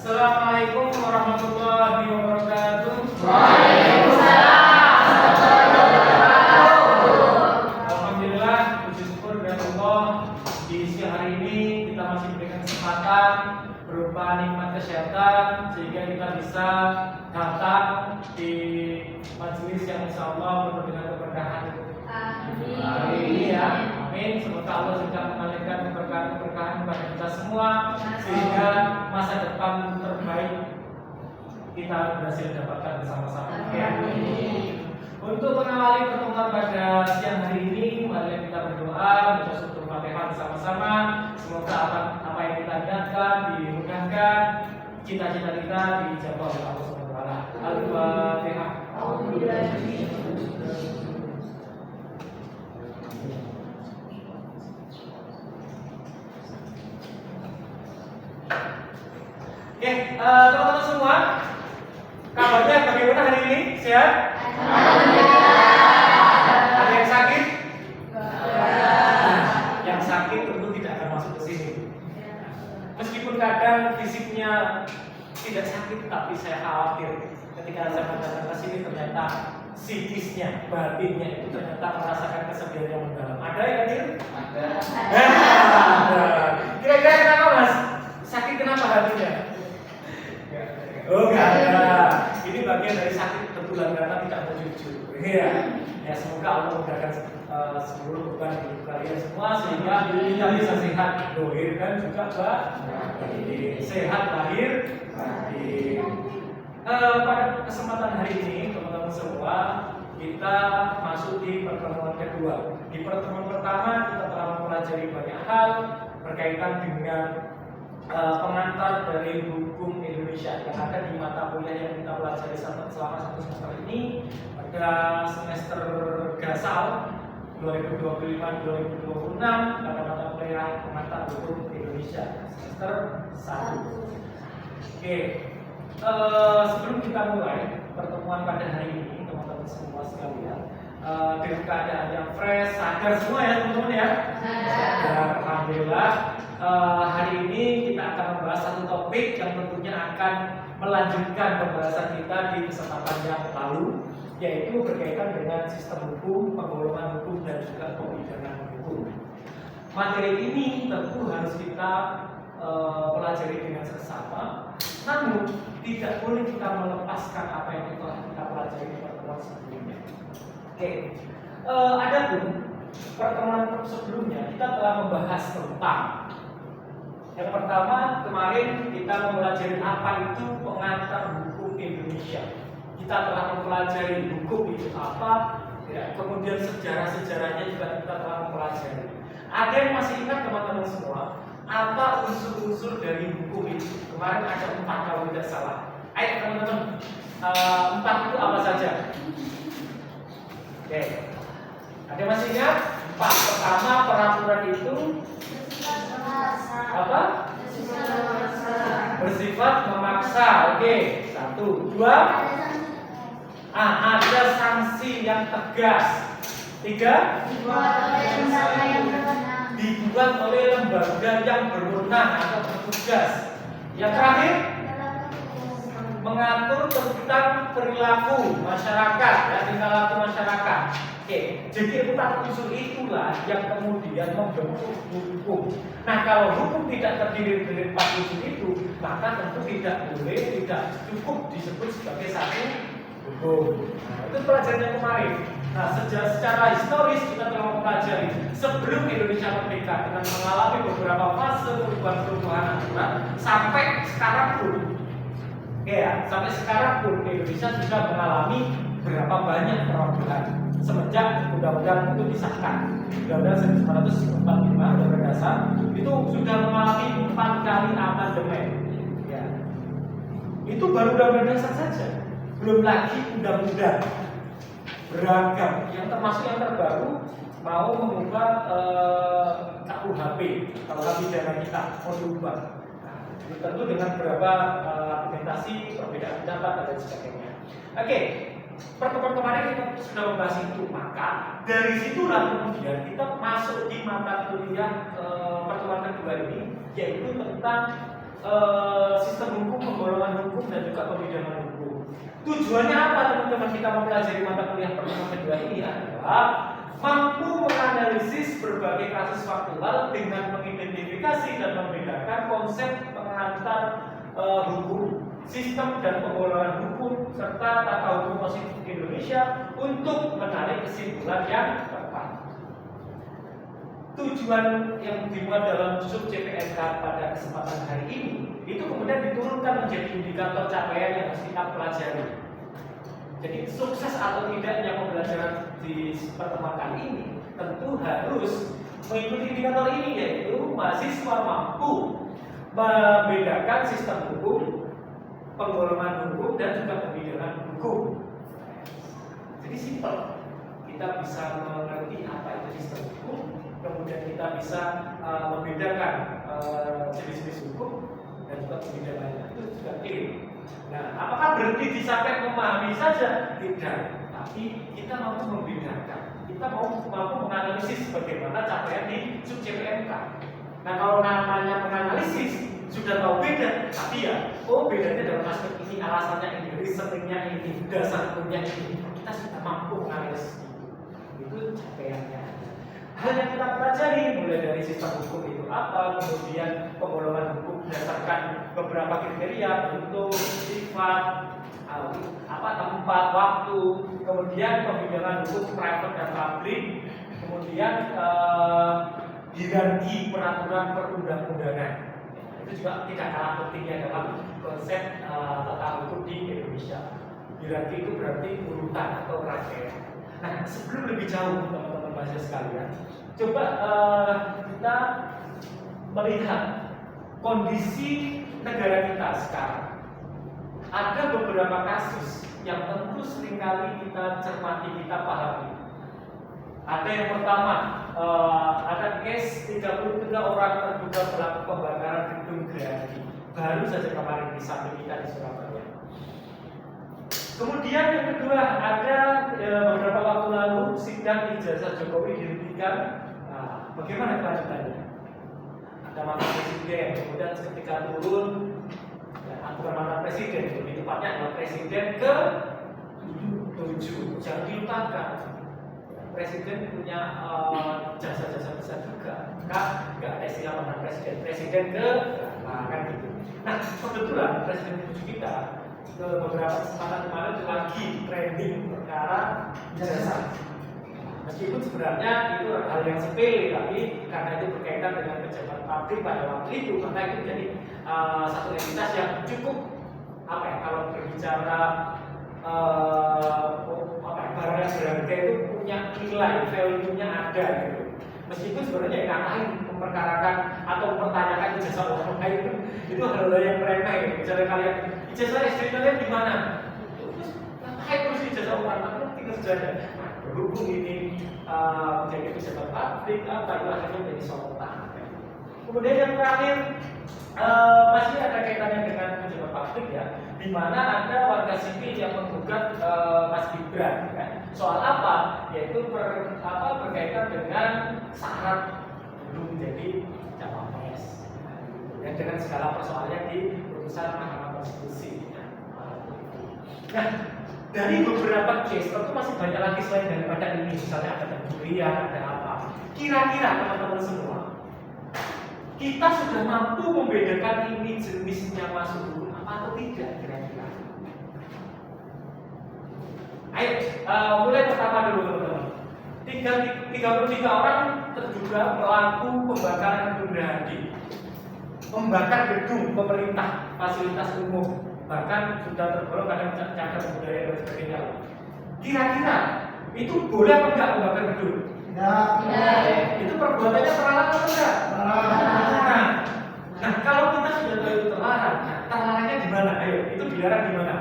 Assalamualaikum warahmatullahi wabarakatuh. Waalaikumsalam warahmatullahi wabarakatuh. Alhamdulillah, puji syukur kepada Allah. Di siang hari ini kita masih diberikan kesempatan berupa nikmat kesehatan sehingga kita bisa datang di majelis yang insya Allah penuh dengan keberkahan. Hari ini ya, amin. Semoga Allah juga mengalirkan keberkahan kepada kita semua sehingga masa depan terbaik kita berhasil dapatkan bersama-sama. Untuk mengawali pertemuan pada siang hari ini, mari kita berdoa, membaca surat Al-Fatihah bersama-sama. Semoga apa yang kita niatkan dimudahkan, cita-cita kita dijawab oleh Allah Subhanahu wa taala. Al-Fatihah. Oke, teman-teman semua, kabarnya bagaimana hari ini? Sehat? Ada yang sakit? Yang sakit tentu tidak akan masuk ke sini. Meskipun kadang fisiknya tidak sakit, tapi saya khawatir ketika saya datang ke sini ternyata psikisnya, batinnya itu ternyata merasakan kesedihan yang mendalam. Ada yang hadir? Ada. Kira-kira kenapa Mas? Sakit kenapa hatinya? Oh enggak ada. Ini bagian dari sakit kebetulan karena tidak mau jujur. Iya. Ya semoga Allah memudahkan seluruh beban hidup kalian semua sehingga kita bisa sehat dohir dan juga batin. Sehat lahir batin. Pada kesempatan hari ini teman-teman semua kita masuk di pertemuan kedua. Di pertemuan pertama kita telah mempelajari banyak hal berkaitan dengan pengantar dari hukum Indonesia yang ada di mata kuliah yang kita pelajari selama satu semester ini pada semester Gasal 2025-2026 pada mata kuliah pengantar hukum Indonesia semester 1. Oke, sebelum kita mulai pertemuan pada hari ini teman-teman semua sekalian, dengan keadaan yang fresh, sadar semua ya teman-teman ya. Sadar, alhamdulillah. Hari ini kita akan membahas satu topik yang tentunya akan melanjutkan pembahasan kita di kesempatan yang lalu, yaitu berkaitan dengan sistem hukum, penggolongan hukum dan juga pemidanaan hukum. Materi ini tentu harus kita pelajari dengan seksama, namun tidak boleh kita melepaskan apa yang telah kita pelajari di pertemuan sebelumnya. Oke, adapun pertemuan sebelumnya kita telah membahas tentang yang pertama, kemarin kita mempelajari apa itu pengantar hukum Indonesia. Kita telah mempelajari hukum itu apa, ya, kemudian sejarah-sejarahnya juga kita telah mempelajari. Ada yang masih ingat teman-teman semua, apa unsur-unsur dari hukum itu? Kemarin ada 4 kalau tidak salah. Ayo teman-teman, 4 itu apa saja? Oke, ada masih ingat? 4. Pertama, peraturan itu apa? Bersifat memaksa. Oke, 1, 2. Ada sanksi yang tegas. 3. Dibuat oleh lembaga yang berwenang atau bertugas. Yang terakhir, mengatur tentang perilaku masyarakat, ya, tingkah laku masyarakat. Oke, jadi 4 unsur itulah yang kemudian membentuk hukum. Nah, kalau hukum tidak terdiri dari 4 unsur itu, maka tentu tidak boleh, tidak cukup disebut sebagai satu hukum. Nah, itu pelajarannya kemarin. Nah, secara historis kita telah mempelajari sebelum Indonesia merdeka dengan mengalami beberapa fase perubahan-perubahan aturan sampai sekarang pun. Ya, sampai sekarang pun Indonesia sudah mengalami berapa banyak perubahan semenjak undang-undang itu disahkan. Undang-undang 1945 Undang-Undang Dasar itu sudah mengalami 4 kali amandemen. Ya. Itu baru Undang-Undang Dasar saja, belum lagi undang-undang beragam yang termasuk yang terbaru mau mengubah KUHP pidana kita mau diubah. Tentu dengan beberapa argumentasi, perbedaan pendapat dan lain sebagainya. Oke, pertemuan kemarin kita sudah membahas itu, maka dari situlah kemudian kita masuk di mata kuliah pertemuan kedua ini, yaitu tentang sistem hukum, penggolongan hukum, dan juga pembidangan hukum. Tujuannya apa teman-teman kita mempelajari mata kuliah pertemuan kedua ini adalah mampu menganalisis berbagai kasus faktual dengan mengidentifikasi dan membedakan konsep pengantar hukum, sistem dan penggolongan hukum, serta tata hukum positif Indonesia untuk menarik kesimpulan yang tepat. Tujuan yang dimuat dalam sub CPNK pada kesempatan hari ini itu kemudian diturunkan menjadi indikator capaian yang harus kita pelajari. Jadi sukses atau tidaknya pembelajaran di pertemuan kali ini tentu harus mengikuti indikator ini, yaitu mahasiswa mampu membedakan sistem hukum, penggolongan hukum, dan juga pembidangan hukum. Jadi simpel, kita bisa mengerti apa itu sistem hukum, kemudian kita bisa membedakan jenis-jenis hukum dan juga pembidangannya, itu juga clear. Nah, apakah berhenti di sampai memahami saja? Tidak, tapi kita mampu membedakan, kita mampu menganalisis bagaimana capaian di sub CPNK. Nah, kalau namanya menganalisis sudah tahu beda, tapi ya, oh bedanya dalam aspek ini, alasannya ini, reasoningnya ini, dasar hukumnya ini, kita sudah mampu menganalisis itu capaiannya. Hal yang kita pelajari mulai dari sistem hukum itu apa, kemudian penggolongan hukum berdasarkan beberapa kriteria, bentuk, sifat, tempat, waktu, kemudian pembidangan hukum private dan publik, kemudian hierarki peraturan perundang-undangan. Itu juga tidak kalah pentingnya dalam konsep tata hukum di Indonesia. Hierarki itu berarti urutan atau rangkaian. Nah, sebelum lebih jauh teman-teman mahasiswa sekalian, coba kita melihat kondisi negara kita sekarang. Ada beberapa kasus yang tentu seringkali kita cermati, kita pahami. Ada yang pertama, ada case 33 orang terduga pelaku pembakaran gedung Gerahadi. Baru saja kemarin di samping kita di Surabaya. Kemudian yang kedua, ada beberapa waktu lalu sidang ijazah Jokowi dihentikan. Nah, bagaimana kelanjutannya? Ada mantan presiden, kemudian ketika turun, bukan mantan presiden, lebih tepatnya adalah presiden ke-7. Jangan dilupakan, presiden punya jasa-jasa besar juga. Nggak ada istilah mantan presiden, presiden kan gitu. Nah, kebetulan presiden ke-7 kita beberapa kesempatan kemarin lagi training perkara jasa. Meskipun sebenarnya itu hal yang sepele, tapi karena itu berkaitan dengan pejabat publik pada waktu itu, maka itu menjadi satu entitas yang cukup kalau berbicara barang yang berharga itu punya nilai, value-nya ada gitu. Meskipun sebenarnya ngapain memperkarakan atau mempertanyakan ijazah orang lain itu hal-hal yang remeh gitu. Misalnya kalian ijazah SD kalian di mana? Terus ngapain terus ijazah orang lain? Tinggal saja. Nah, berhubung ini menjadi pejabat publik, itu akhirnya menjadi sorotan. Kemudian yang terakhir masih ada kaitannya dengan pejabat publik ya, di mana ada warga sipil yang menggugat Mas Gibran kan. Soal apa? Yaitu berkaitan dengan syarat belum menjadi cawapres. Dan dengan segala persoalannya di putusan Mahkamah Konstitusi. Nah, dari beberapa case, tentu masih banyak lagi selain daripada ini. Misalnya ada pencurian, ada apa. Kira-kira teman-teman semua, kita sudah mampu membedakan ini jenisnya masuk hukum apa atau tidak kira-kira? Ayo, mulai pertama dulu teman-teman. 33 orang terduga pelaku pembakaran gedung Gerahadi, membakar gedung pemerintah, fasilitas umum, bahkan sudah tergolong kadang cagar budaya dan sebagainya. Kira-kira itu boleh apa enggak membakar gedung? Tidak. Itu perbuatannya terlarang atau enggak? Terlarang. Nah, kalau kita sudah tahu itu terlarang, nah, terlarangnya di mana? Ayo, itu dilarang di mana?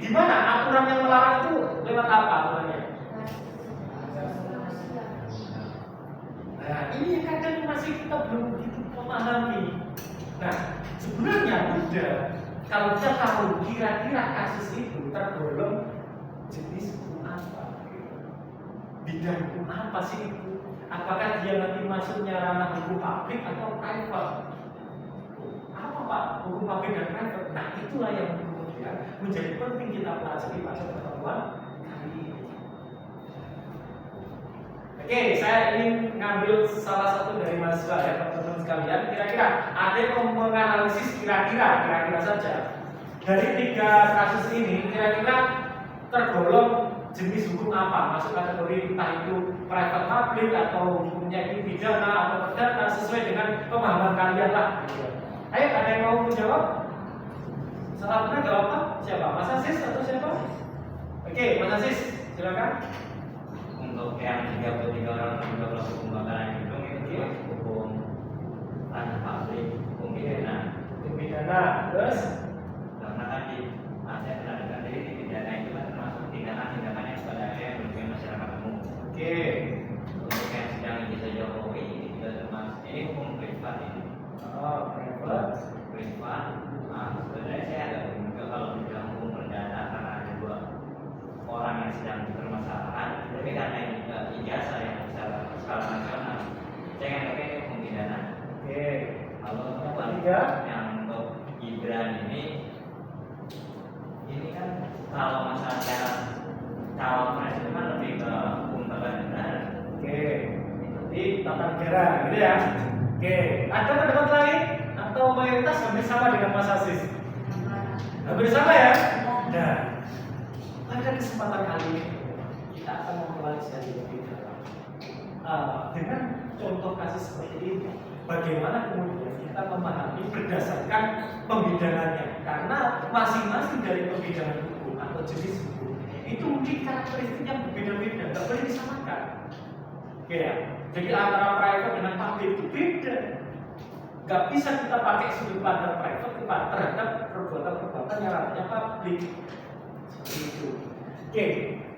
Di mana aturan yang melarang itu lewat apa aturannya? Nah, ini yang kadang masih kita belum begitu memahami. Nah, sebenarnya udah kalau kita tahu kira-kira kasus itu tergolong jenis hukum apa, bidang hukum apa sih itu? apakah dia nanti masuknya ranah hukum publik atau private? Apa Pak hukum publik dan private? Nah itulah yang kemudian menjadi penting kita pelajari pada pertemuan kali ini. Oke, saya ingin ngambil salah satu dari mahasiswa ya teman-teman sekalian. Kira-kira ada yang menganalisis kira-kira saja dari 3 kasus ini kira-kira tergolong jenis hukum apa? Masuk kategori entah itu private public atau hukumnya itu pidana atau perdata sesuai dengan pemahaman kalian lah. Ayo, ada yang mau menjawab? Salah benar jawab apa? Siapa? Mas Asis atau siapa? Oke, Mas Asis, silakan. Untuk yang 33 orang juga pelaku pembakaran gedung itu hukum ranah publik, hukum pidana. Hukum pidana, terus? Karena tadi saya pernah dengar dari pidana itu kan termasuk tindakan-tindakan yang sebenarnya yang merugikan masyarakat umum. Oke. Untuk yang sedang bisa Jokowi ini juga termasuk ini hukum privat ini. Oh, private. Privat. Nah, sebenarnya saya agak bingung juga kalau dibilang hukum perdata karena ada 2 orang yang sedang bermasalah. Tapi karena ini juga ijazah yang secara skala nasional, saya anggapnya ini hukum pidana. Oke. Kalau Yang buat ketiga? yang untuk Gibran ini kan kalau masalah calon presiden kan lebih ke hukum tata negara. Oke. Di tata negara, gitu ya. Oke. Ada pendapat lain atau mayoritas hampir sama dengan Mas Asis? Hampir sama ya? Nah, pada kesempatan kali ini kita akan mempelajari lebih dalam dengan contoh kasus seperti ini. Bagaimana kemudian kita memahami berdasarkan pembidangannya? Karena masing-masing dari pembidangan hukum atau jenis hukum itu mungkin karakteristiknya berbeda-beda, tidak boleh disamakan. Oke ya. Jadi antara private dengan public itu beda. Gak bisa kita pakai sudut pandang private terhadap perbuatan-perbuatan yang artinya publik. Seperti itu. Oke,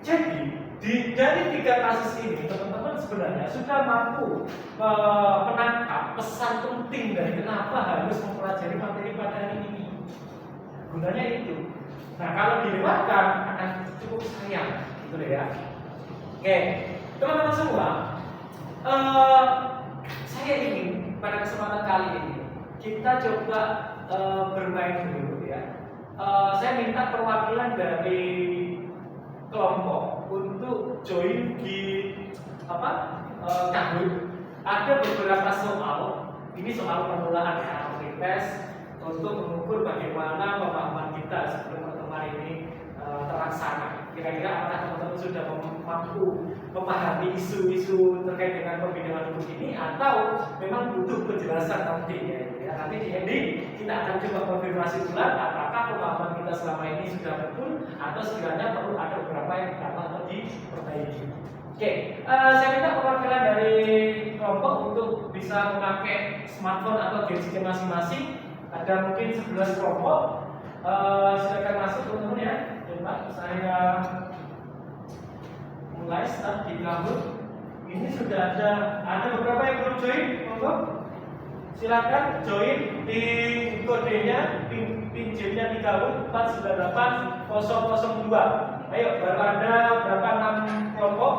jadi dari 3 kasus ini teman-teman sebenarnya sudah mampu menangkap pesan penting dari kenapa harus mempelajari materi pada hari ini. Gunanya itu. Nah kalau dilewatkan akan cukup sayang, gitu deh ya. Oke, teman-teman semua, saya ingin pada kesempatan kali ini kita coba bermain dulu ya. Saya minta perwakilan dari kelompok untuk join di Kahoot. Ada beberapa soal. Ini soal permulaan ya, tes untuk mengukur bagaimana pemahaman kita sebelum pertemuan ini terlaksana. Kira-kira apakah teman-teman sudah mampu memahami isu-isu terkait dengan pembidangan hukum ini atau memang butuh penjelasan nanti ya? Nanti di ending kita akan coba konfirmasi ulang apakah pemahaman kita selama ini sudah betul atau sekiranya perlu ada beberapa yang ditambah atau diperbaiki. Oke, saya minta perwakilan dari kelompok untuk bisa memakai smartphone atau gadgetnya masing-masing. Ada mungkin 11 kelompok. Silakan masuk teman-teman ya. Coba saya mulai start di Kahoot. Ini sudah ada beberapa yang belum join, monggo. Silakan join di kodenya, pinjamnya di Kahoot 498002. Ayo, baru ada berapa 6 kelompok?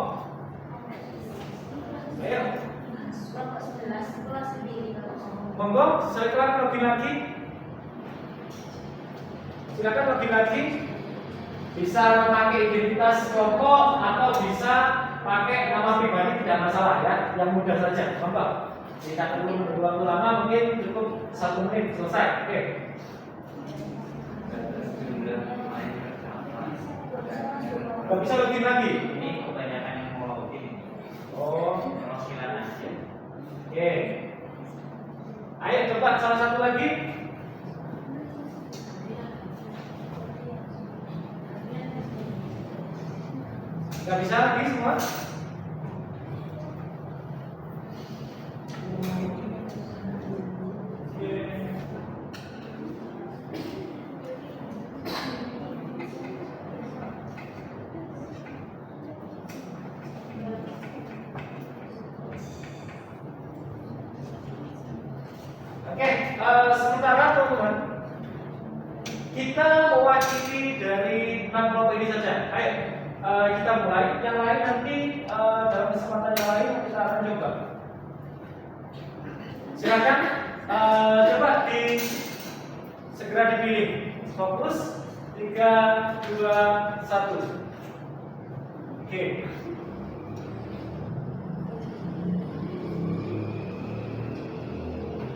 Ayo. Monggo, silakan login lagi. Silakan login lagi. Bisa memakai identitas kelompok atau bisa pakai nama pribadi, tidak masalah ya, yang mudah saja. Monggo. Tidak perlu menunggu waktu lama, mungkin cukup 1 menit selesai. Oke. Gak bisa login lagi. Ini kebanyakan yang mau login. Oh, Perwakilan aja. oke. Ayo coba salah satu lagi. Gak bisa lagi semua. Oke, sementara teman-teman, kita mewakili dari 6 kelompok ini saja. Ayo, kita mulai. Yang lain nanti dalam kesempatan yang lain kita akan coba. Silakan coba segera dipilih. Fokus 3, 2, 1. Oke.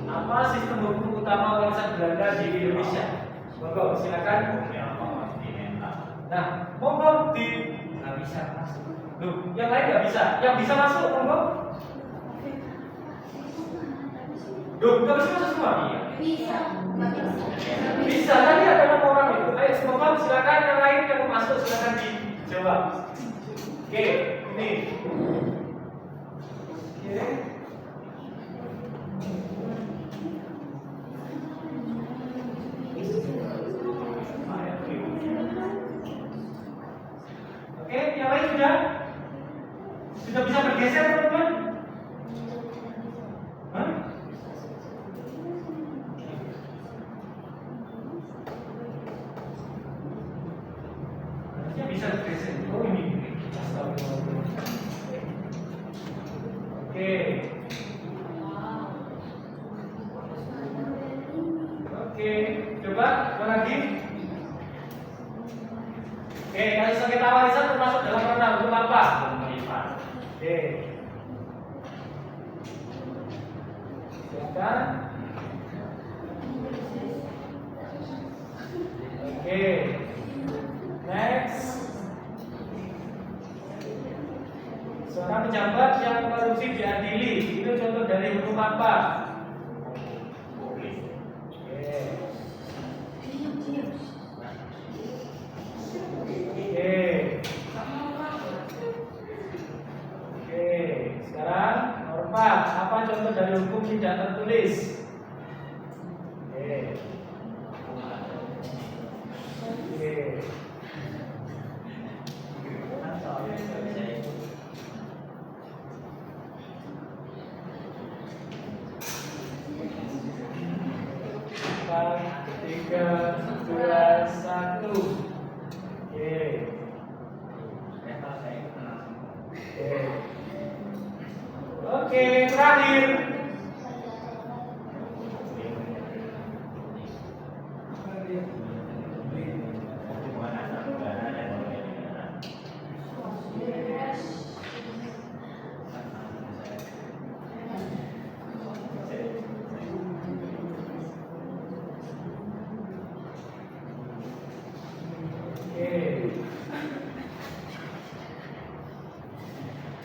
Apa sistem hukum utama warisan Belanda di Indonesia? Monggo, silakan. Nah, monggo nggak bisa masuk. Loh, yang lain nggak bisa. Yang bisa masuk, monggo. Loh, nggak bisa masuk semua? Iya. Bisa, tadi ada 6 orang itu. Ayo, semoga silakan yang lain yang mau masuk silakan dijawab. Oke, ini. Oke. Oke, yang lain sudah bisa bergeser teman-teman? Hah? Harusnya bisa bergeser. Oh ini. Oke. Oke, coba lagi. Oke, kalau sengketa warisan termasuk dalam ranah hukum apa? Oke. Silakan. Oke. Next. Seorang pejabat yang korupsi diadili, itu contoh dari hukum apa? Oke. Oke, sekarang nomor 4. Apa contoh dari hukum tidak tertulis? Oke. Oke. 3, 2, 1. Oke. Oke, terakhir.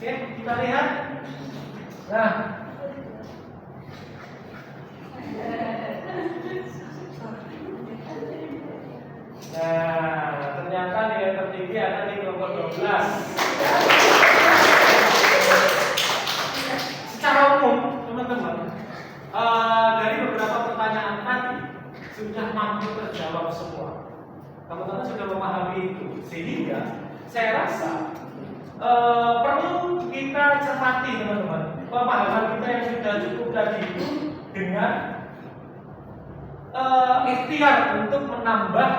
Oke, kita lihat. Nah, ternyata nilai tertinggi ada di kelompok 12. Secara umum, teman-teman, dari beberapa pertanyaan tadi sudah mampu terjawab semua. Teman-teman sudah memahami itu, sehingga saya rasa perlu kita cermati, teman-teman, pemahaman kita yang sudah cukup tadi itu dengan ikhtiar untuk menambah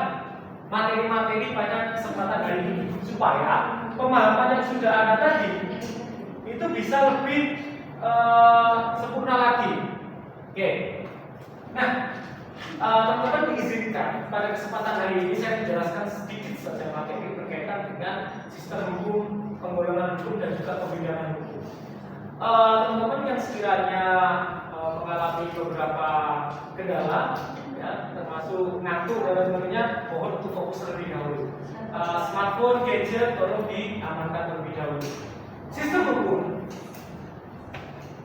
materi-materi pada kesempatan hari ini, supaya pemahaman yang sudah ada tadi itu bisa lebih sempurna lagi. Oke. Nah, teman-teman diizinkan pada kesempatan hari ini saya menjelaskan sedikit saja materi berkaitan dengan sistem hukum, penggolongan hukum dan juga pembidangan hukum. Teman-teman yang sekiranya mengalami beberapa kendala, ya, termasuk ngantuk dan sebagainya, mohon untuk fokus terlebih dahulu. Smartphone, gadget, tolong diamankan terlebih dahulu. Sistem hukum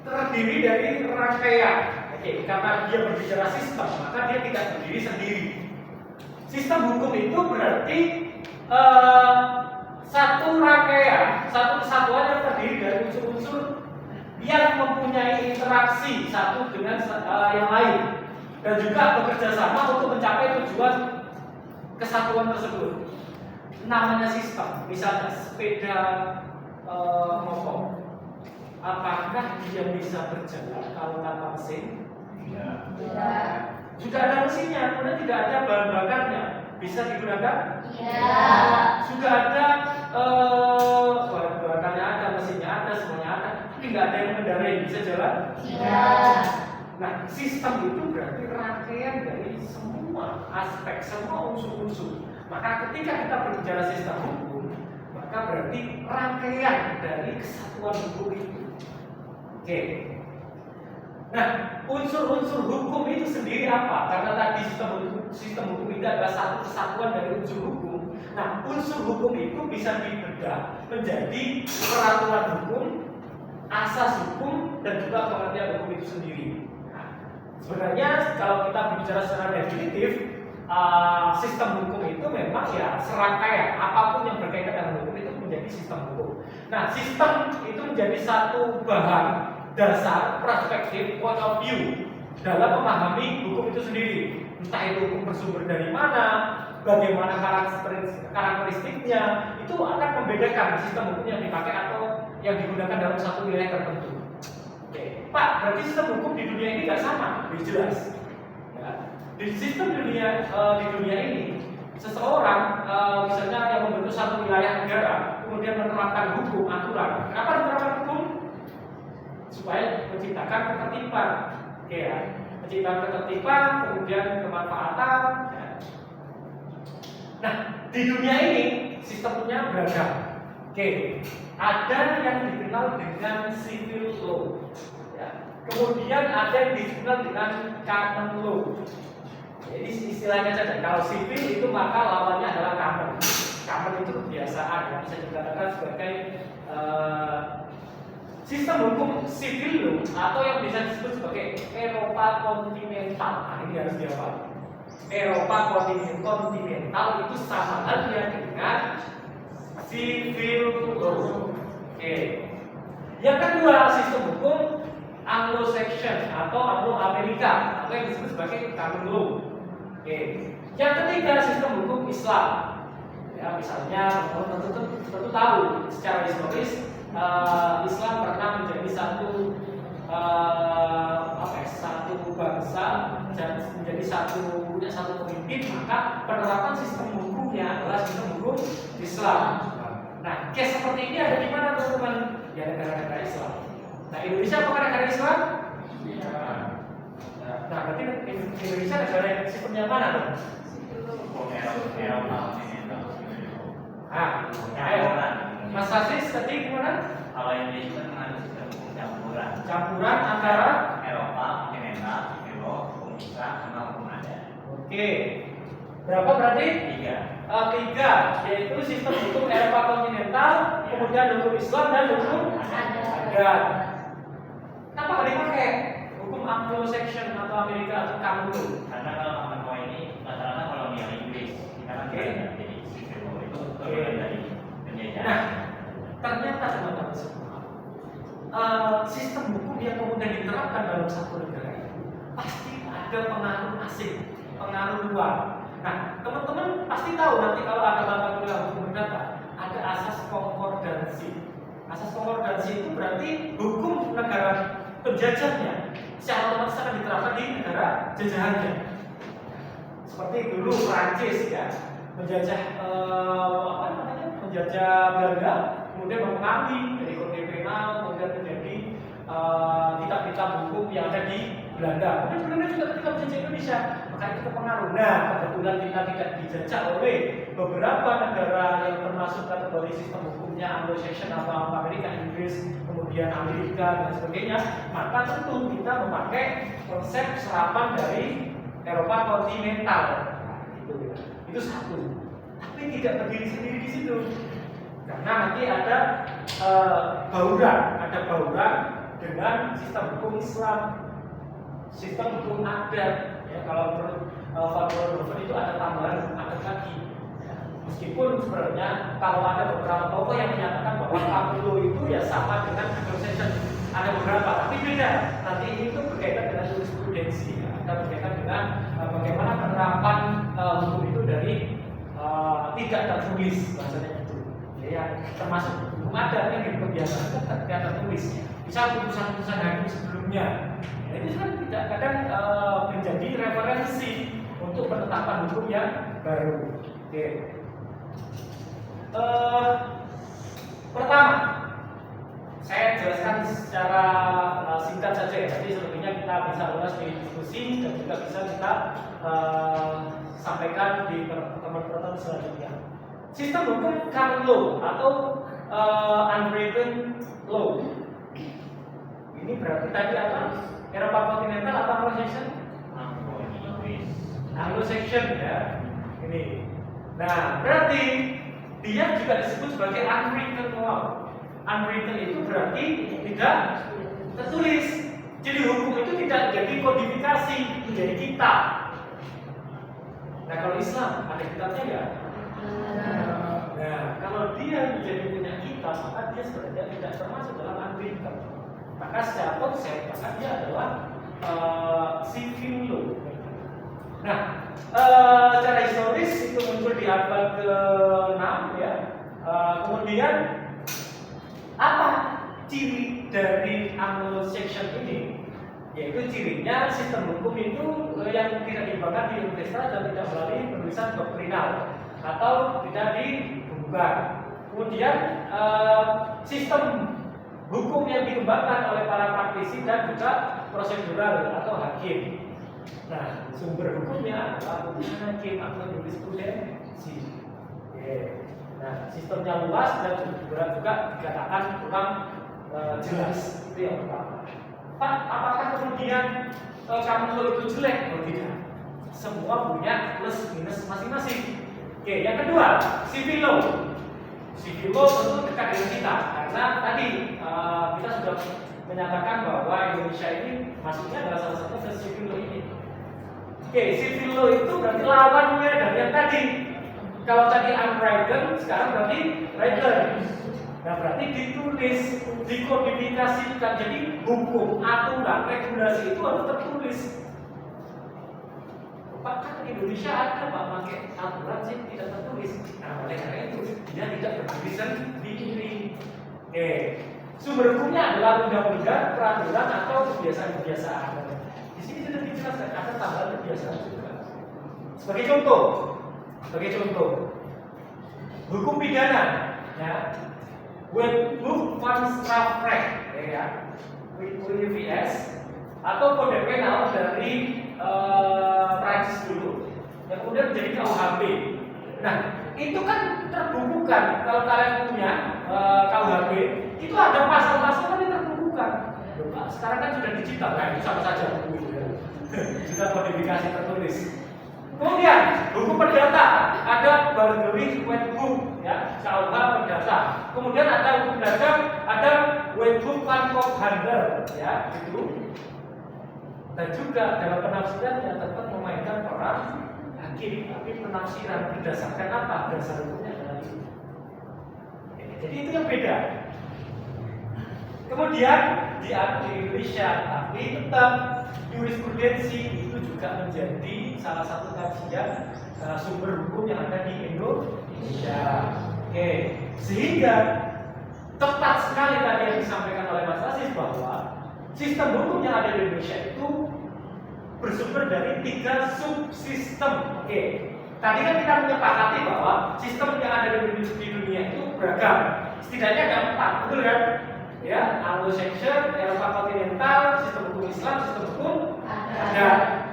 terdiri dari rangkaian. Oke, karena dia berbicara sistem, maka dia tidak berdiri sendiri. Sistem hukum itu berarti satu rangkaian, satu kesatuan yang terdiri dari unsur-unsur yang mempunyai interaksi satu dengan yang lain dan juga bekerja sama untuk mencapai tujuan kesatuan tersebut. Namanya sistem, misalnya sepeda motor. Apakah dia bisa berjalan kalau tanpa mesin? Tidak. Sudah ada mesinnya, kemudian tidak ada bahan bakarnya, bisa digunakan? Sudah ada bahan bakarnya, ada mesinnya, ada, semuanya ada, tapi nggak ada yang mengendarai, bisa jalan? Tidak. Nah, sistem itu berarti rangkaian dari semua aspek, semua unsur-unsur. Maka ketika kita berbicara sistem hukum, maka berarti rangkaian dari kesatuan hukum itu. Oke. Nah, unsur-unsur hukum itu sendiri apa? Karena tadi sistem hukum itu adalah satu kesatuan dari unsur hukum. Nah, unsur hukum itu bisa dibedah menjadi peraturan hukum, asas hukum, dan juga pengertian hukum itu sendiri. Nah, sebenarnya kalau kita berbicara secara definitif, sistem hukum itu memang ya serangkaian apapun yang berkaitan dengan hukum itu menjadi sistem hukum. Nah, sistem itu menjadi satu bahan dasar perspektif point of view dalam memahami hukum itu sendiri. Entah itu hukum bersumber dari mana, bagaimana karakteristiknya, itu akan membedakan sistem hukum yang dipakai atau yang digunakan dalam satu wilayah tertentu. Oke, Pak, berarti sistem hukum di dunia ini nggak sama, lebih jelas. Ya. Di sistem di dunia ini, seseorang misalnya yang membentuk satu wilayah negara, kemudian menerapkan hukum, aturan. Kenapa diterapkan hukum? Supaya menciptakan ketertiban, ya, menciptakan ketertiban, kemudian kemanfaatan. Ya. Nah, di dunia ini sistemnya beragam. Oke, ada yang dikenal dengan civil law, ya. Kemudian ada yang dikenal dengan common law. Jadi istilahnya saja, kalau civil itu maka lawannya adalah common. Common itu kebiasaan, ya. Bisa dikatakan sebagai sistem hukum civil law atau yang bisa disebut sebagai Eropa kontinental. Nah, ini harus dihafal. Eropa kontinental itu sama halnya dengan civil law. Oke. Yang kedua, sistem hukum Anglo-Saxon atau Anglo-Amerika atau yang disebut sebagai common law. Oke. Yang ketiga, sistem hukum Islam. Ya, misalnya tentu tahu secara historis Islam pernah menjadi satu satu bangsa dan menjadi punya satu pemimpin, maka penerapan sistem hukumnya adalah sistem hukum Islam. Nah, case seperti ini ada di mana teman-teman? Ya, negara-negara Islam. Nah, Indonesia apakah negara Islam? Iya. Nah, berarti Indonesia negara yang sistemnya mana dong? Mas Aziz tadi gimana? Kalau Indonesia mengandung sistem hukum campuran. Campuran antara Eropa, kontinental, hukum Islam, sama hukum adat. Oke. Berapa berarti? 3. 3, yaitu sistem hukum Eropa kontinental, kemudian hukum Islam dan hukum adat. Kenapa nggak dipakai hukum Anglo-Saxon atau Amerika atau common law? Karena kalau common law ini rata-rata kolonial Inggris, karena jadi civil law itu turun dari penjajahan. Nah, ternyata teman-teman semua, sistem hukum yang kemudian diterapkan dalam satu negara itu pasti ada pengaruh asing, pengaruh luar. Nah, teman-teman pasti tahu nanti kalau ada mata kuliah hukum perdata, ada asas konkordansi. Asas konkordansi itu berarti hukum negara penjajahnya secara otomatis akan diterapkan di negara jajahannya. Seperti dulu Prancis ya menjajah menjajah Belanda, kemudian mempengaruhi dari kode penal, kemudian menjadi kitab-kitab hukum yang ada di Belanda. Kemudian Belanda juga ketika menjajah Indonesia, maka itu terpengaruh. Nah, kebetulan kita tidak dijajah oleh beberapa negara yang termasuk kategori sistem hukumnya Anglo-Saxon atau Amerika, Inggris, kemudian Amerika dan sebagainya, maka tentu kita memakai konsep serapan dari Eropa kontinental. Nah, itu satu. Tapi tidak berdiri sendiri di situ. Karena nanti ada bauran dengan sistem hukum Islam, sistem hukum adat. Ya, kalau menurut Van itu ada tambahan adat lagi. Ya, meskipun sebenarnya kalau ada beberapa tokoh yang menyatakan bahwa Pablo itu ya sama dengan Anglo-Saxon, ada beberapa, tapi beda. Nanti ini itu berkaitan dengan jurisprudensi, ya. Ada berkaitan dengan bagaimana penerapan hukum itu dari tidak tertulis bahasanya itu. Ya, termasuk hukum adat yang kebiasaan tidak tertulis. Misal putusan-putusan hakim sebelumnya, ya, itu kan tidak kadang menjadi referensi untuk penetapan hukum yang baru. Oke. Pertama, saya jelaskan secara singkat saja ya. Jadi selebihnya kita bisa ulas di diskusi dan juga bisa kita sampaikan di pertemuan-pertemuan selanjutnya. Sistem hukum common law atau unwritten law. Ini berarti tadi apa? Eropa kontinental atau Anglo-Saxon? Anglo-Saxon ya. Ini. Nah, berarti dia juga disebut sebagai unwritten law. Unwritten itu berarti tidak tertulis. Jadi hukum itu tidak jadi kodifikasi menjadi kitab. Nah, kalau Islam ada kitabnya nggak? Nah, kalau dia menjadi punya kitab, maka dia sebenarnya tidak termasuk dalam unwritten. Maka secara konsep, maka dia adalah civil law. Nah, secara historis itu muncul di abad ke-6 ya. Kemudian apa ciri dari Anglo-Saxon ini? Yaitu cirinya sistem hukum itu yang tidak dikembangkan di universitas dan tidak melalui penulisan doktrinal atau tidak dibukukan. Kemudian sistem hukum yang dikembangkan oleh para praktisi dan juga prosedural atau hakim. Nah, sumber hukumnya adalah putusan hakim atau jurisprudensi. Nah, sistemnya luas dan juga dikatakan kurang jelas. Itu yang pertama. Pak, apakah kemudian common law itu jelek? Oh tidak. Semua punya plus minus masing-masing. Oke, yang kedua, civil law. Civil law tentu dekat dengan kita karena tadi kita sudah menyatakan bahwa Indonesia ini masuknya adalah salah satu ke civil law ini. Oke, civil law itu berarti lawannya dari yang tadi. Kalau tadi unwritten, sekarang berarti written. Nah, berarti ditulis, dikodifikasikan. Jadi hukum, aturan, regulasi itu harus tertulis. Pak, kan Indonesia ada Pak pakai aturan sih tidak tertulis. Nah, oleh karena itu dia tidak berdiri sendiri. Oke, sumber hukumnya adalah undang-undang, peraturan atau kebiasaan-kebiasaan. Di sini sudah dijelaskan ada tambahan kebiasaan juga. Sebagai contoh, hukum pidana, ya, Wetboek van Strafrecht, ya, WVS, atau kode penal dari Prancis dulu, yang kemudian menjadi KUHP. Nah, itu kan terbukukan. Kalau kalian punya KUHP, itu ada pasal-pasal yang terbukukan. Sekarang kan sudah digital, nah itu sama saja buku ya. Sudah kodifikasi tertulis. Kemudian hukum perdata ada Burgery Wetboek, ya, KUH perdata. Kemudian ada hukum dagang, ada Wetboek van Koophandel, ya, gitu. Dan juga dalam penafsirannya tetap memainkan peran hakim, tapi penafsiran berdasarkan apa? Dasar hukumnya adalah itu. Jadi itu yang beda. Kemudian di Indonesia, tapi tetap jurisprudensi itu juga menjadi salah satu kajian sumber hukum yang ada di Indonesia. Oke, sehingga tepat sekali tadi yang disampaikan oleh Mas Aziz bahwa sistem hukum yang ada di Indonesia itu bersumber dari 3 subsistem. Oke, tadi kan kita menyepakati bahwa sistem yang ada di dunia itu beragam. Setidaknya ada 4, betul kan? Ya, Anglo-Saxon, Eropa kontinental, sistem hukum Islam, sistem hukum adat.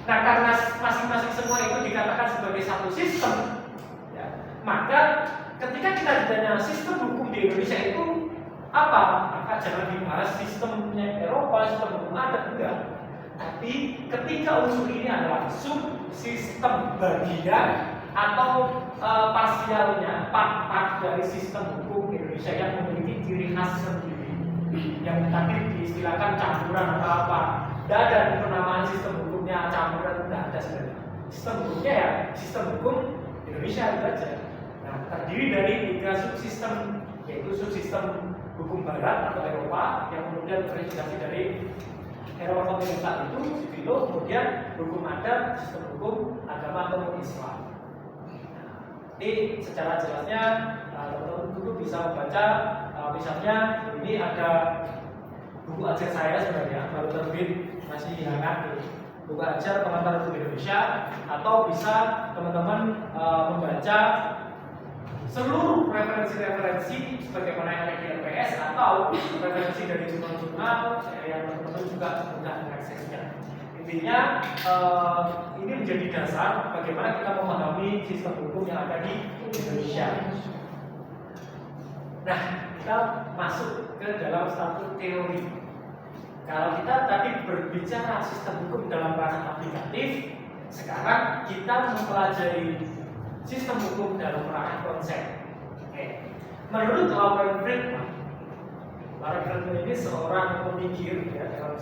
Nah, karena masing-masing semua itu dikatakan sebagai satu sistem, ya, maka ketika kita ditanya sistem hukum di Indonesia itu apa? Maka jangan dibahas sistemnya Eropa, sistem hukum adat, enggak. Tapi ketika unsur ini adalah subsistem bagian atau parsialnya, part-part dari sistem hukum Indonesia yang memiliki ciri khas sendiri, yang tadi diistilahkan campuran atau apa. Tidak ada penamaan sistem hukumnya campuran, tidak ada sebenarnya. Sistem hukumnya ya sistem hukum Indonesia itu aja. Nah, terdiri dari 3 subsistem, yaitu subsistem hukum Barat atau Eropa yang kemudian terinspirasi dari Eropa kontinental itu civil law, kemudian hukum adat, sistem hukum agama atau Islam. Jadi secara jelasnya teman-teman dulu bisa membaca, misalnya ini ada buku ajar saya sebenarnya baru terbit, masih hangat, buku ajar pengantar hukum Indonesia, atau bisa teman-teman membaca seluruh referensi-referensi sebagaimana yang ada di LPS atau referensi dari jurnal-jurnal yang teman-teman juga mudah mengaksesnya. Intinya ini menjadi dasar bagaimana kita memahami sistem hukum yang ada di Indonesia. Nah, kita masuk ke dalam satu teori. Kalau kita tadi berbicara sistem hukum dalam ranah aplikatif, sekarang kita mempelajari sistem hukum dalam ranah konsep. Oke. Menurut Lauren Friedman ini seorang pemikir ya dalam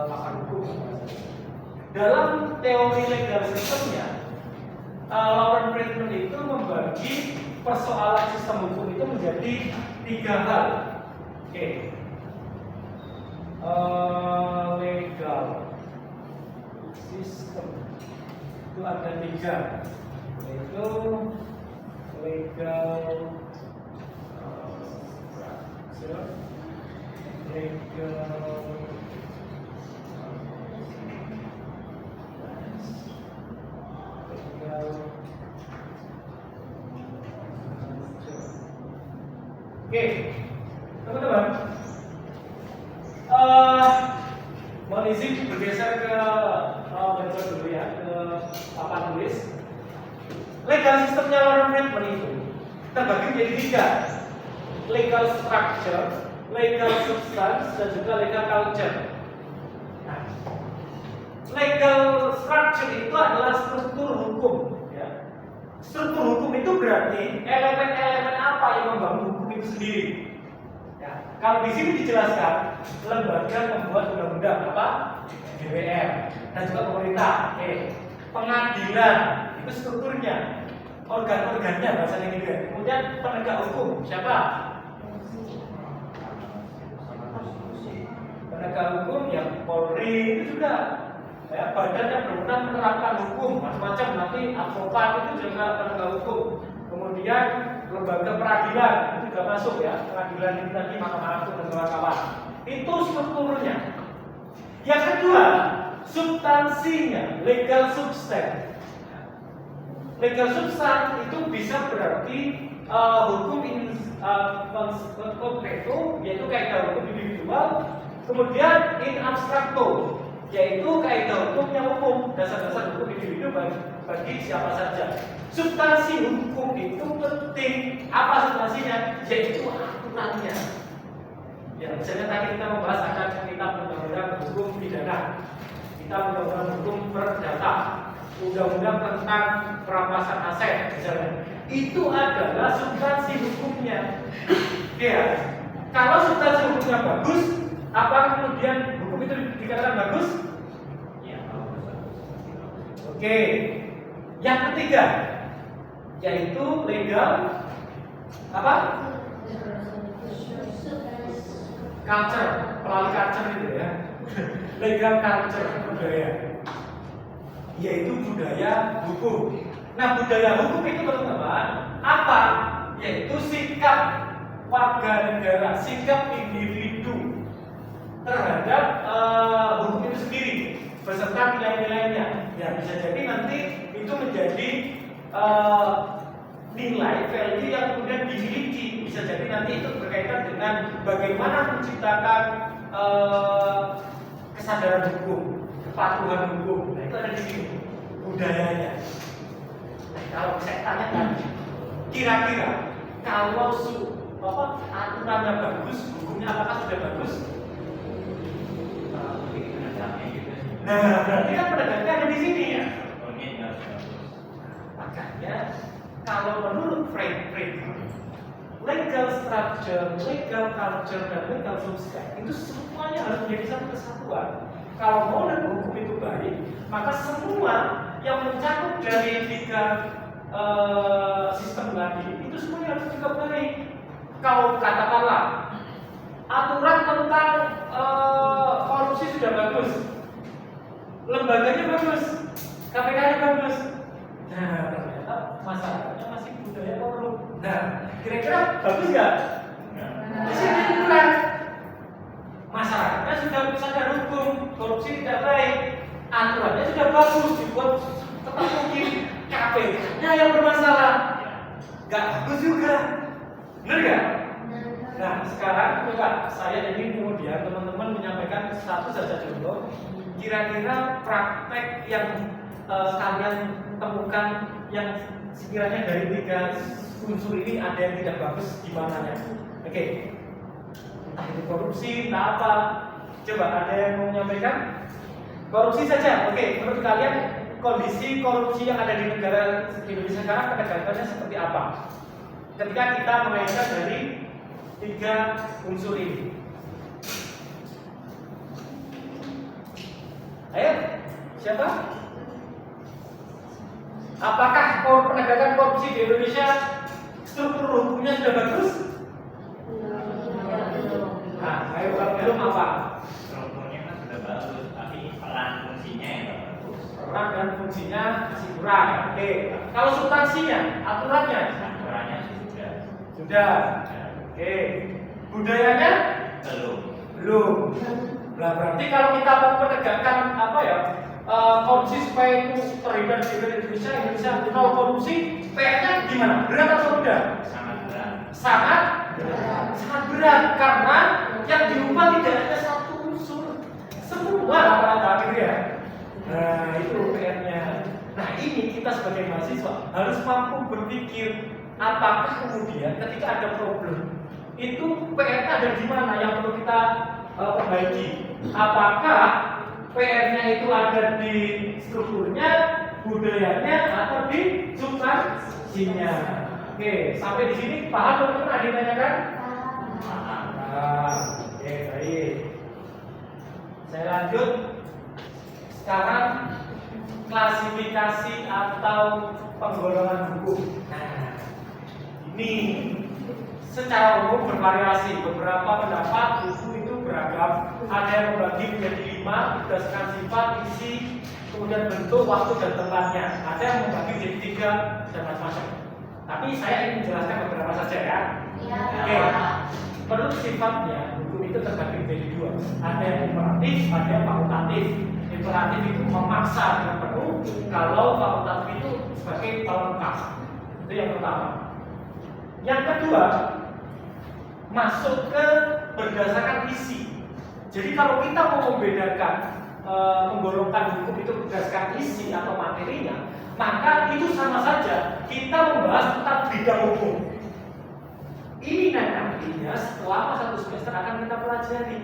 pakar hukum. Dalam teori legal sistemnya, Lauren Friedman itu membagi persoalan sistem hukum itu menjadi 3 hal. Oke. Legal sistem itu ada 3, yaitu legal structure, Oke, teman-teman, mohon izin bergeser ke bentuk dulu ya, ke papan tulis. Legal sistemnya Lauren Friedman itu terbagi menjadi 3, legal structure, legal substance, dan juga legal culture. Nah, legal structure itu adalah struktur hukum. Ya. Struktur hukum itu berarti elemen-elemen apa yang membangun hukum itu sendiri. Ya. Kalau di sini dijelaskan lembaga membuat undang-undang apa? DPR dan juga pemerintah. Pengadilan itu strukturnya, organ-organnya bahasanya gitu ya. Kemudian penegak hukum siapa? Penegak hukum yang Polri itu juga ya, badan yang berwenang menerapkan hukum macam-macam, nanti advokat itu juga penegak hukum. Kemudian lembaga peradilan itu juga masuk ya, peradilan ini tadi Mahkamah Agung dan kawan-kawan. Itu strukturnya. Yang kedua, substansinya, legal substance. Legal substance itu bisa berarti hukum concreto, yaitu kaidah hukum individual. Kemudian in abstracto, yaitu kaidah hukum yang umum, dasar-dasar hukum individu bagi siapa saja. Substansi hukum itu penting. Apa substansinya? Yaitu aturannya. Ya, misalnya tadi kita membahas akan kitab undang-undang hukum pidana, kitab undang-undang hukum perdata, undang-undang tentang perampasan aset, misalnya. Itu adalah substansi hukumnya. Ya, kalau substansi hukumnya bagus, apa kemudian hukum itu dikatakan bagus? Ya, oke. Yang ketiga, yaitu legal apa? Culture, pelalui culture itu ya. Legal culture, budaya. Yaitu budaya hukum. Nah, budaya hukum itu teman-teman apa? Yaitu sikap warga negara, sikap individu terhadap hukum itu sendiri beserta nilai-nilainya. Ya, bisa jadi nanti itu menjadi nilai value yang kemudian dimiliki. Bisa jadi nanti itu berkaitan dengan bagaimana menciptakan kesadaran hukum, kepatuhan hukum. Nah, itu ada di sini budayanya. Nah, kalau saya tanyakan, kira-kira kalau aturannya bagus, hukumnya apakah sudah bagus? Nah, berarti kan penegaknya ada di sini ya. Makanya kalau menurut Friedman, legal structure, legal culture, dan legal substance itu semuanya harus menjadi satu kesatuan. Kalau mau dan hukum itu baik, maka semua yang mencakup dari 3 sistem tadi itu semuanya harus juga baik. Kalau katakanlah aturan tentang korupsi sudah bagus, lembaganya bagus, KPK-nya bagus. Nah, ternyata masyarakatnya masih budaya korup. Nah, kira-kira bagus nggak? Di sini bukan. Masyarakatnya sudah sadar hukum, korupsi tidak baik, aturannya sudah bagus, dibuat tetap mungkin KPK-nya yang bermasalah. nggak bagus juga, benar nggak? Nah sekarang coba saya ingin kemudian teman-teman menyampaikan satu saja contoh kira-kira praktek yang kalian temukan yang sekiranya dari 3 unsur ini ada yang tidak bagus gimana ya? Oke, entah itu korupsi, entah apa. Coba ada yang mau menyampaikan? Korupsi saja. Oke, menurut kalian kondisi korupsi yang ada di negara Indonesia sekarang penegakannya seperti apa? Ketika kita mengaitkan dari 3 unsur ini. Ayo, siapa? Apakah penegakan korupsi di Indonesia struktur hukumnya sudah bagus? Nah, ayo kalau belum apa? Strukturnya kan sudah bagus, tapi peran fungsinya yang nggak bagus. Peran dan fungsinya masih kurang. Oke. Kalau substansinya, aturannya? Aturannya sih sudah. Sudah. Oke. Budayanya? Belum. Belum. Nah, berarti kalau kita mau menegakkan apa ya? Korupsi supaya itu terhindar di Indonesia nol korupsi, PR-nya gimana? Berat atau mudah? Sangat berat. Sangat berat karena yang diubah tidak hanya satu unsur, semua rata-rata gitu ya. Nah itu PR-nya. Nah ini kita sebagai mahasiswa harus mampu berpikir apakah kemudian ketika ada problem itu PR-nya ada di mana yang perlu kita perbaiki. Apakah PR-nya itu ada di strukturnya, budayanya, atau di substansinya? Oke, sampai di sini paham teman-teman? Ada yang tanyakan? Oke, baik. Saya lanjut. Sekarang klasifikasi atau penggolongan hukum. Nah, ini secara umum bervariasi. Beberapa pendapat buku itu beragam. Ada yang membagi menjadi 5 berdasarkan sifat, isi, kemudian bentuk, waktu dan tempatnya. Ada yang membagi menjadi 3 dan macam-macam. Tapi saya ingin menjelaskan beberapa saja ya. Oke. Menurut sifatnya, hukum itu terbagi menjadi 2. Ada yang imperatif, ada yang fakultatif. Imperatif itu memaksa dengan penuh, kalau fakultatif itu sebagai pelengkap. Itu yang pertama. Yang kedua, masuk ke berdasarkan isi. Jadi kalau kita mau membedakan menggolongkan hukum itu berdasarkan isi atau materinya, maka itu sama saja kita membahas tentang bidang hukum. Ini nantinya selama 1 semester akan kita pelajari,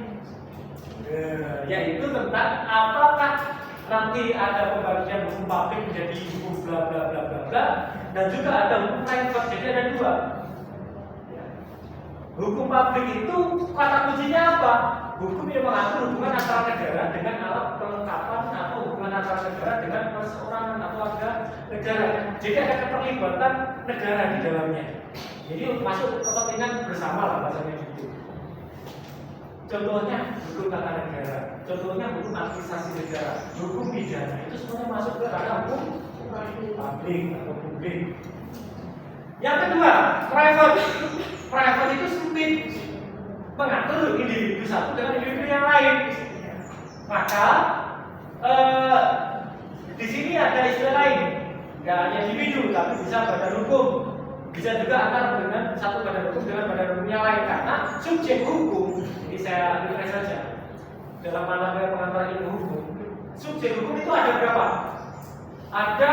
yaitu tentang apakah nanti ada pembagian hukum publik menjadi hukum bla bla bla bla bla, dan juga ada hukum private. Jadi ada 2. Hukum publik itu kata kuncinya apa? Hukum yang mengatur hubungan antara negara dengan alat perlengkapan atau hubungan antara negara dengan perseorangan atau warga negara. Jadi ada keterlibatan negara di dalamnya. Jadi masuk kepentingan bersama lah bahasanya gitu. Contohnya hukum tata negara, contohnya hukum administrasi negara, hukum pidana itu semuanya masuk ke ranah hukum publik atau publik. Yang kedua, private. Private itu sempit, mengatur individu satu dengan individu yang lain. Maka di sini ada istilah lain, nggak hanya individu, tapi bisa badan hukum, bisa juga antar dengan satu badan hukum dengan badan hukum yang lain. Karena subjek hukum, ini saya refresh saja dalam mata pengantar ilmu hukum. Subjek hukum itu ada berapa? Ada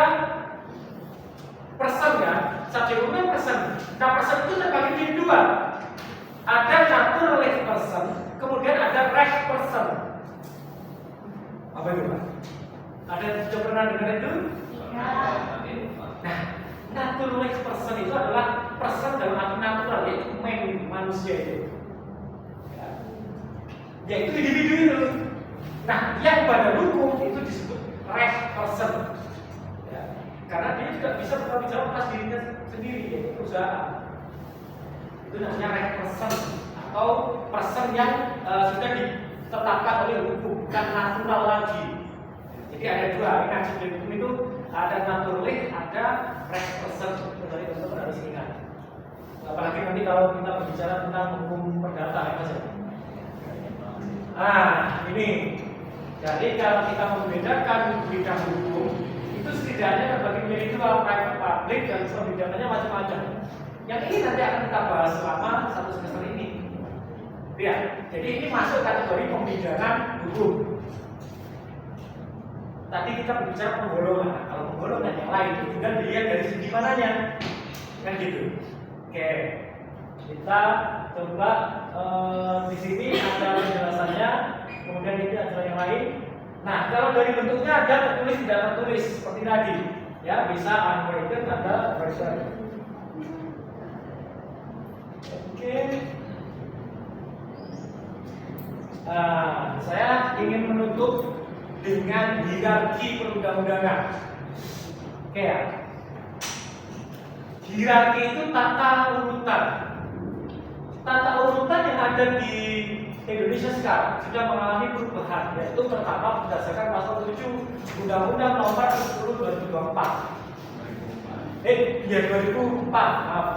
person kan? Subjek hukumnya person. Nah person itu terbagi menjadi 2. Ada natural person, kemudian ada right person. Apa itu Pak? Ada sudah pernah dengar itu? Nah, natural person itu adalah person dalam arti natural, yaitu manusia itu. Yaitu individu itu. Nah, yang pada hukum itu disebut right person. Karena dia juga bisa bertanggung jawab atas dirinya sendiri, yaitu perusahaan. Itu namanya right person atau person yang sudah ditetapkan oleh hukum, bukan natural lagi. Jadi ada 2, ingat subjek hukum itu ada naturally, ada right person. Itu tadi teman-teman harus ingat. Apalagi nanti kalau kita berbicara tentang hukum perdata ya Mas. Ini. Jadi kalau kita membedakan bidang hukum itu setidaknya terbagi menjadi 2, private public, dan pembedakannya macam-macam. Yang ini nanti akan kita bahas selama satu semester ini. Ya, jadi ini masuk kategori pembidangan hukum. Tadi kita berbicara penggolongan. Nah, kalau penggolongan yang lain itu tinggal dilihat dari segi mananya, kan gitu. Oke, kita coba di sini ada penjelasannya. Kemudian ini ada yang lain. Nah, kalau dari bentuknya ada tertulis tidak tertulis seperti tadi, ya bisa unwritten ada version. Oke. Saya ingin menutup dengan hierarki perundang-undangan. Oke ya. Hierarki itu tata urutan. Tata urutan yang ada di Indonesia sekarang sudah mengalami perubahan, yaitu pertama berdasarkan pasal 7 Undang-Undang Nomor 10 2024. 2004. Maaf.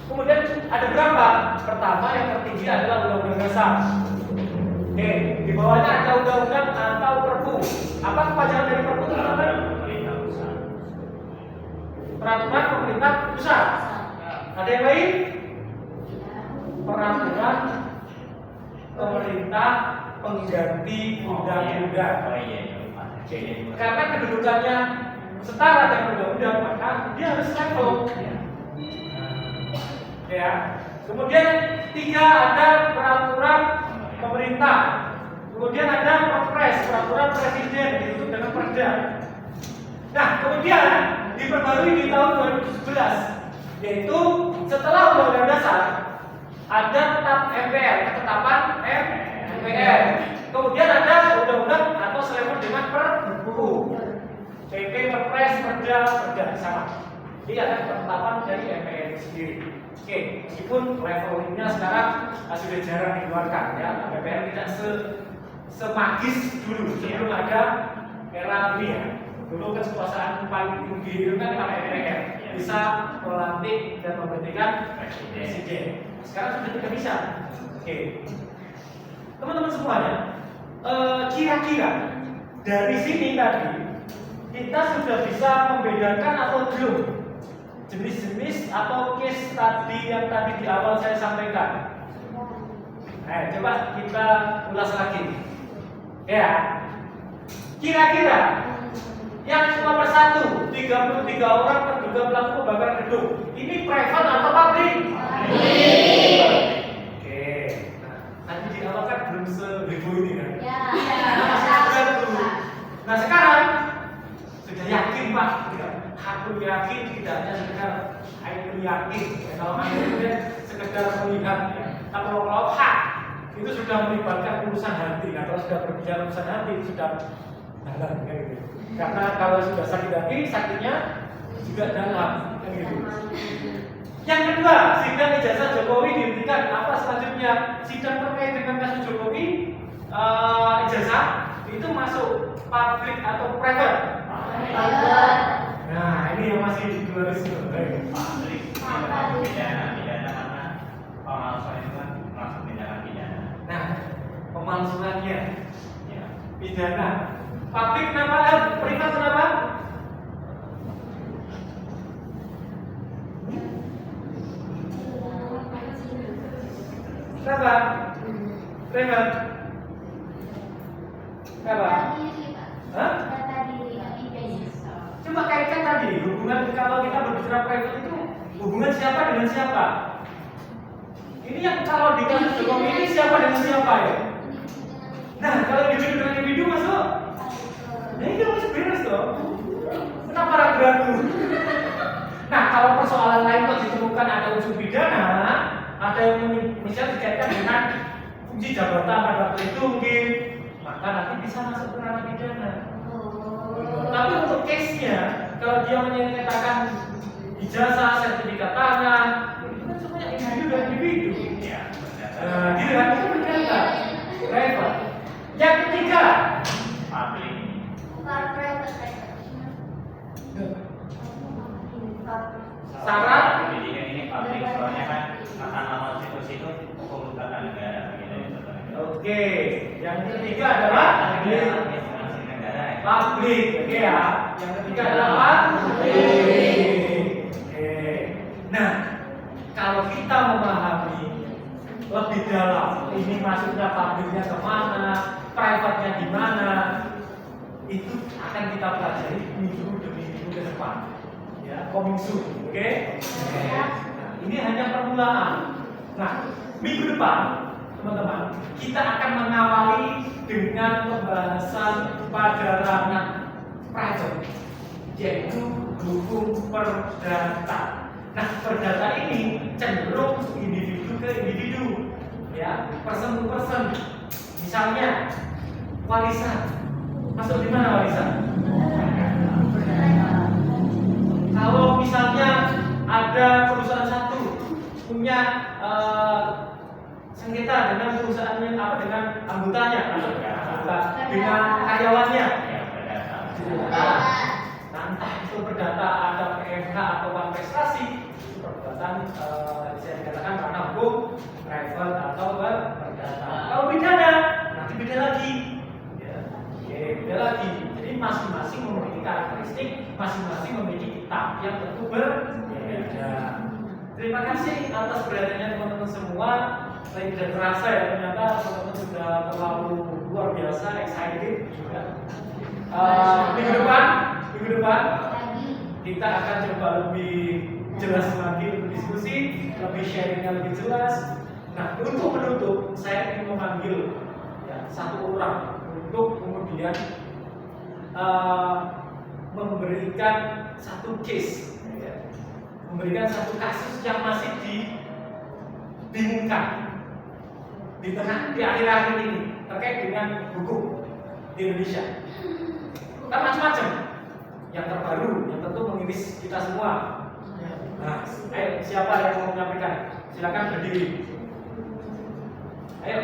Kemudian ada berapa? Pertama yang tertinggi adalah Undang-Undang Dasar. Oke, di bawahnya ada undang-undang atau perpu. Apa kepanjangan dari perpu itu teman-teman? Peraturan pemerintah pusat. Ada yang lain? Peraturan pemerintah pengganti undang-undang. Karena kedudukannya setara dengan undang-undang, maka dia harus level. Ya. Kemudian 3 ada peraturan pemerintah. Kemudian ada Perpres, peraturan presiden ditutup dengan perda. Nah, kemudian diperbarui di tahun 2017, yaitu setelah Undang-Undang Dasar ada TAP MPR, ketetapan MPR. Kemudian ada undang-undang atau selevel dengan perpu. PP, Perpres, perda sama. Jadi ada ketetapan dari MPR itu sendiri. Oke, meskipun levelnya sekarang sudah jarang dikeluarkan ya, MPR tidak semagis dulu sebelum ada era ini ya. Dulu kan kekuasaan paling tinggi itu kan MPR bisa melantik dan memberhentikan presiden. Sekarang sudah tidak bisa. Oke, teman-teman semuanya, kira-kira dari sini tadi kita sudah bisa membedakan atau belum jenis-jenis atau case tadi yang tadi di awal saya sampaikan. Coba kita ulas lagi. Ya, kira-kira yang nomor 1, 33 orang terduga pelaku pembakaran gedung, ini private atau public? Oke, tadi di awal kan belum seheboh ini kan? Ya. Nah sekarang sudah yakin Pak? Aku yakin tidak hanya sekedar aku yakin. Kalau anda sekedar melihat, kalau hak itu sudah melibatkan urusan hati. Nah kalau sudah berbicara urusan hati sudah dalam kan gitu. Karena kalau sudah sakit hati, sakitnya juga dalam kan gitu. Yang kedua, sidang ijazah Jokowi dihentikan. Apa selanjutnya? Sidang terkait dengan kasus Jokowi ijazah itu masuk public atau private? Nah, ini yang masih di luar itu. Public, pidana karena pemalsuan itu kan masuk tindakan pidana. Nah, pemalsuannya Ya. pidana. Public kenapa? Privat kenapa? Kenapa? Privat. Kenapa? Hah? Coba kaitkan tadi hubungan kalau kita berbicara private itu hubungan siapa dengan siapa? Ini yang kalau di kasus Jokowi ini siapa dengan siapa ya? Nah kalau individu dengan individu masuk, nah ini harus beres dong. Kenapa ragu-ragu? Nah kalau persoalan lain kok ditemukan ada unsur pidana, ada yang misalnya dikaitkan dengan fungsi jabatan pada waktu itu mungkin, maka nanti bisa masuk ke ranah pidana. Tapi untuk case-nya, kalau dia menyatakan ijazah, sertifikat tangan, itu kan semuanya individu dan individu. Ya, Dilihat itu berbeda. Private. Yang ketiga, public. syarat Pendidikan ini public, soalnya kan Mahkamah Konstitusi itu hukum tata negara. Oke, yang ketiga adalah publik, oke ya. Yang ketiga adalah publik. Oke. Nah, kalau kita memahami lebih dalam ini masuknya pabriknya kemana, private-nya di mana, itu akan kita pelajari minggu demi minggu ke depan. Ya, coming soon, oke? Nah, ini hanya permulaan. Nah, minggu depan, teman-teman, kita akan mengawali dengan pembahasan pada ranah private, yaitu hukum perdata. Nah, perdata ini cenderung individu ke individu, ya, person to person. Misalnya, warisan, masuk di mana warisan? Kalau misalnya ada perusahaan satu punya sengketa dengan perusahaannya apa dengan anggotanya, dengan karyawannya, entah itu perdata ada PMK atau bank prestasi, itu perdata bisa dikatakan karena hukum private atau perdata. Kalau pidana nanti beda lagi, ya, beda lagi. Jadi masing-masing memiliki karakteristik, masing-masing memiliki kitab yang tentu berbeda. Terima kasih atas perhatiannya teman-teman semua. Saya tidak terasa ya, ternyata teman-teman sudah terlalu luar biasa excited juga. Minggu depan kita akan coba lebih jelas lagi untuk diskusi, lebih sharingnya lebih jelas. Nah, untuk menutup, saya ingin memanggil ya, satu orang untuk kemudian memberikan satu case, ya, memberikan satu kasus yang masih dibingungkan di akhir-akhir ini terkait dengan hukum di Indonesia. Kan macam-macam. Yang terbaru, yang tentu mengiris kita semua. Nah, ayo siapa yang mau menyampaikan? Silakan berdiri. Ayo.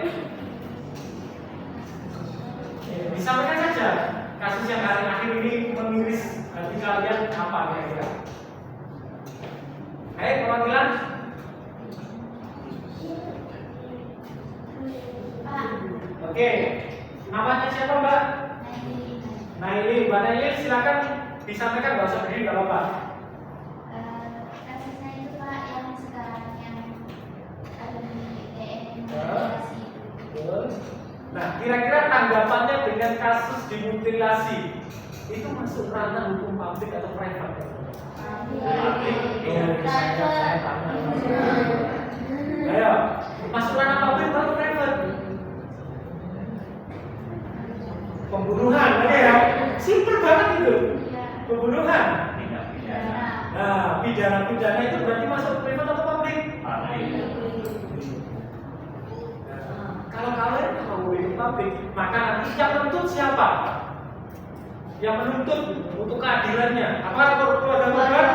Disampaikan saja kasus yang akhir-akhir ini mengiris hati kalian apa kira-kira? Ayo perwakilan. Oke, namanya siapa Mbak? Naili, Mbak Naili silakan disampaikan, nggak usah berdiri, nggak apa-apa. Kasusnya itu Pak yang sekarang yang ada di DN. Nah, kira-kira tanggapannya dengan kasus dimutilasi itu masuk ranah hukum publik atau private? Ayo, masuk ranah publik atau private? Pembunuhan, oke ya? Simpel banget itu. Pembunuhan. Nah, pidana itu berarti masuk private atau publik? Kalau kalian mau itu publik, maka nanti yang menuntut siapa? Yang menuntut untuk keadilannya. Apakah keluarga korban?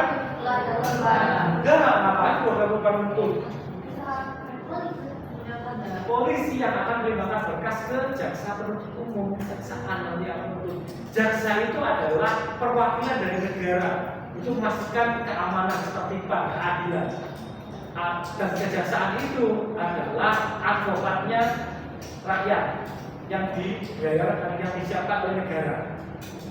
Enggak, ngapain keluarga korban menuntut? Polisi yang akan melimpahkan berkas ke jaksa penuntut umum, kejaksaan nanti akan menuntut. Jaksa itu adalah perwakilan dari negara, itu memastikan keamanan, ketertiban, keadilan. Dan kejaksaan itu adalah advokatnya rakyat yang dibayar dan yang disiapkan oleh negara.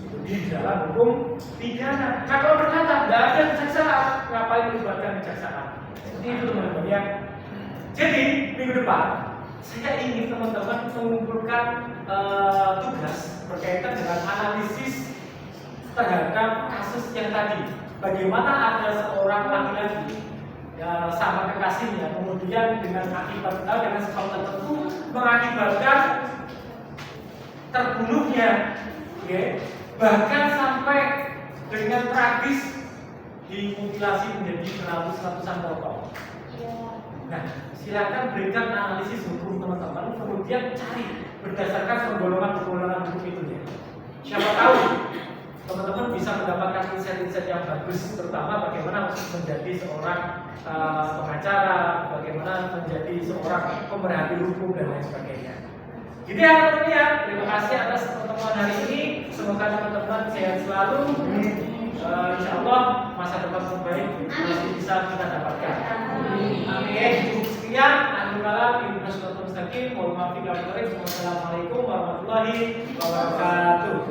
Itu di dalam hukum pidana. Nah, kalau berkata tidak ada kejaksaan, ngapain melibatkan kejaksaan? Seperti itu teman-teman ya. Jadi minggu depan saya ingin teman-teman mengumpulkan tugas berkaitan dengan analisis terhadap kasus yang tadi. Bagaimana ada seorang laki-laki sama kekasihnya, kemudian dengan sebab tertentu mengakibatkan terbunuhnya, okay? Bahkan sampai dengan tragis dimutilasi menjadi ratusan potong. Nah, silakan berikan analisis hukum teman-teman, kemudian cari berdasarkan penggolongan hukum itu ya. Siapa tahu teman-teman bisa mendapatkan insight-insight yang bagus, terutama bagaimana menjadi seorang pengacara, bagaimana menjadi seorang pemerhati hukum dan lain sebagainya. Gitu ya teman-teman ya. Terima kasih atas pertemuan hari ini. Semoga teman-teman sehat selalu. Insya Allah masa depan terbaik masih bisa kita dapatkan. Amin. Sekian. Alhamdulillah. Wassalamualaikum warahmatullahi wabarakatuh.